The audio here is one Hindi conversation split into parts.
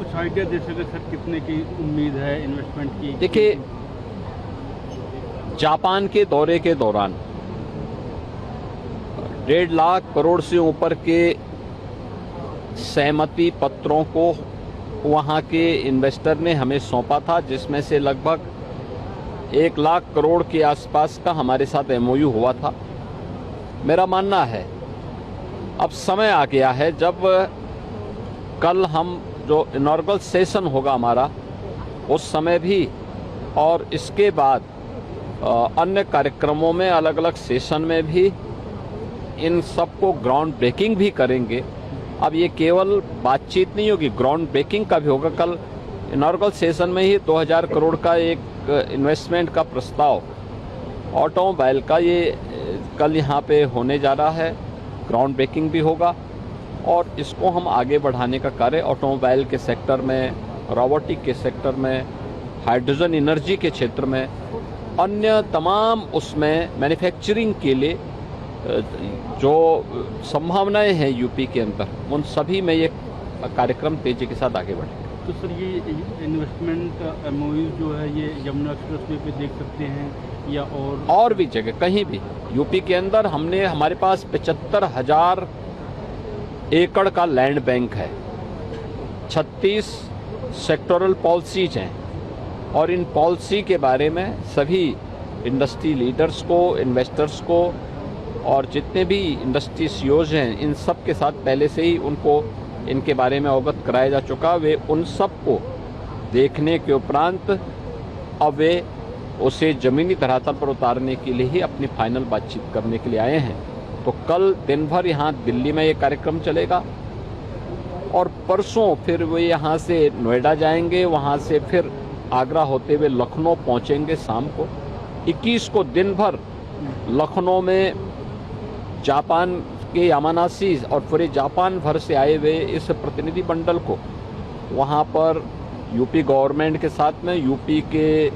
कुछ आइडिया दे सके सर, कितने की उम्मीद है इन्वेस्टमेंट की? देखिए, जापान के दौरे के दौरान 1.5 लाख करोड़ से ऊपर के सहमति पत्रों को वहां के इन्वेस्टर ने हमें सौंपा था, जिसमें से लगभग 1 लाख करोड़ के आसपास का हमारे साथ एमओयू हुआ था। मेरा मानना है अब समय आ गया है, जब कल हम जो इनॉग्रेशन सेशन होगा हमारा, उस समय भी और इसके बाद अन्य कार्यक्रमों में, अलग अलग सेशन में भी इन सबको ग्राउंड ब्रेकिंग भी करेंगे। अब ये केवल बातचीत नहीं होगी, ग्राउंड ब्रेकिंग का भी होगा। कल इनॉग्रेशन सेशन में ही 2000 करोड़ का एक इन्वेस्टमेंट का प्रस्ताव ऑटोमोबाइल का ये कल यहाँ पे होने जा रहा है। ग्राउंड ब्रेकिंग भी होगा और इसको हम आगे बढ़ाने का कार्य ऑटोमोबाइल के सेक्टर में, रोबोटिक के सेक्टर में, हाइड्रोजन एनर्जी के क्षेत्र में, अन्य तमाम उसमें मैन्युफैक्चरिंग के लिए जो संभावनाएं हैं यूपी के अंदर, उन सभी में ये कार्यक्रम तेजी के साथ आगे बढ़ेगा। तो सर, ये इन्वेस्टमेंट एमओयू जो है ये यमुना एक्सप्रेसवे पे देख सकते हैं या और भी जगह, कहीं भी यूपी के अंदर हमने, हमारे पास 75,000 एकड़ का लैंड बैंक है, 36 सेक्टोरल पॉलिसीज हैं और इन पॉलिसी के बारे में सभी इंडस्ट्री लीडर्स को, इन्वेस्टर्स को और जितने भी इंडस्ट्री सीईओज हैं, इन सब के साथ पहले से ही उनको इनके बारे में अवगत कराया जा चुका। वे उन सब को देखने के उपरांत अब वे उसे जमीनी धरातल पर उतारने के लिए ही अपनी फाइनल बातचीत करने के लिए आए हैं। तो कल दिन भर यहाँ दिल्ली में ये कार्यक्रम चलेगा और परसों फिर वे यहाँ से नोएडा जाएंगे, वहाँ से फिर आगरा होते हुए लखनऊ पहुँचेंगे शाम को। 21 को दिन भर लखनऊ में जापान के यामानाशी और पूरे जापान भर से आए हुए इस प्रतिनिधि मंडल को वहाँ पर यूपी गवर्नमेंट के साथ में, यूपी के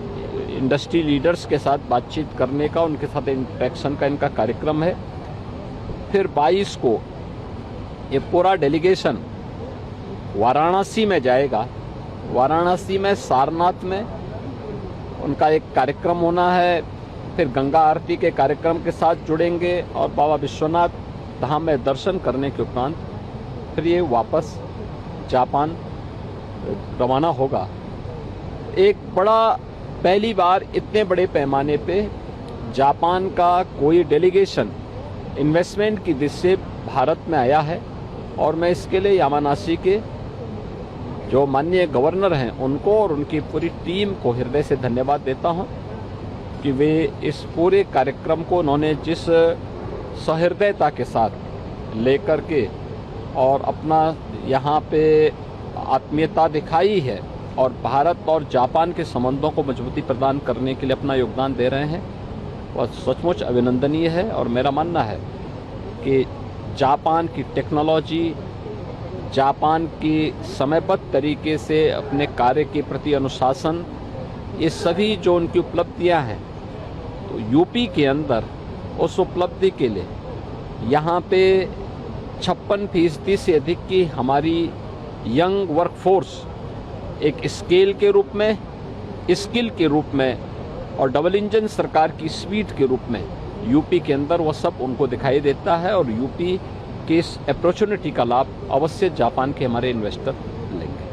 इंडस्ट्री लीडर्स के साथ बातचीत करने का, उनके साथ इंटरेक्शन का इनका कार्यक्रम है। फिर 22 को ये पूरा डेलीगेशन वाराणसी में जाएगा। वाराणसी में सारनाथ में उनका एक कार्यक्रम होना है। फिर गंगा आरती के कार्यक्रम के साथ जुड़ेंगे और बाबा विश्वनाथ धाम में दर्शन करने के उपरांत फिर ये वापस जापान रवाना होगा। एक बड़ा, पहली बार इतने बड़े पैमाने पे जापान का कोई डेलीगेशन इन्वेस्टमेंट की दृष्टि से भारत में आया है और मैं इसके लिए यामानाशी के जो माननीय गवर्नर हैं उनको और उनकी पूरी टीम को हृदय से धन्यवाद देता हूं कि वे इस पूरे कार्यक्रम को उन्होंने जिस सहृदयता के साथ लेकर के और अपना यहाँ पे आत्मीयता दिखाई है और भारत और जापान के संबंधों को मजबूती प्रदान करने के लिए अपना योगदान दे रहे हैं, वह सचमुच अभिनंदनीय है। और मेरा मानना है कि जापान की टेक्नोलॉजी, जापान की समयबद्ध तरीके से अपने कार्य के प्रति अनुशासन, ये सभी जो उनकी उपलब्धियां हैं, तो यूपी के अंदर उस उपलब्धि के लिए यहाँ पे 56% से अधिक की हमारी यंग वर्कफोर्स एक स्केल के रूप में, स्किल के रूप में और डबल इंजन सरकार की स्पीड के रूप में यूपी के अंदर वह सब उनको दिखाई देता है और यूपी के इस अपॉर्चुनिटी का लाभ अवश्य जापान के हमारे इन्वेस्टर लेंगे।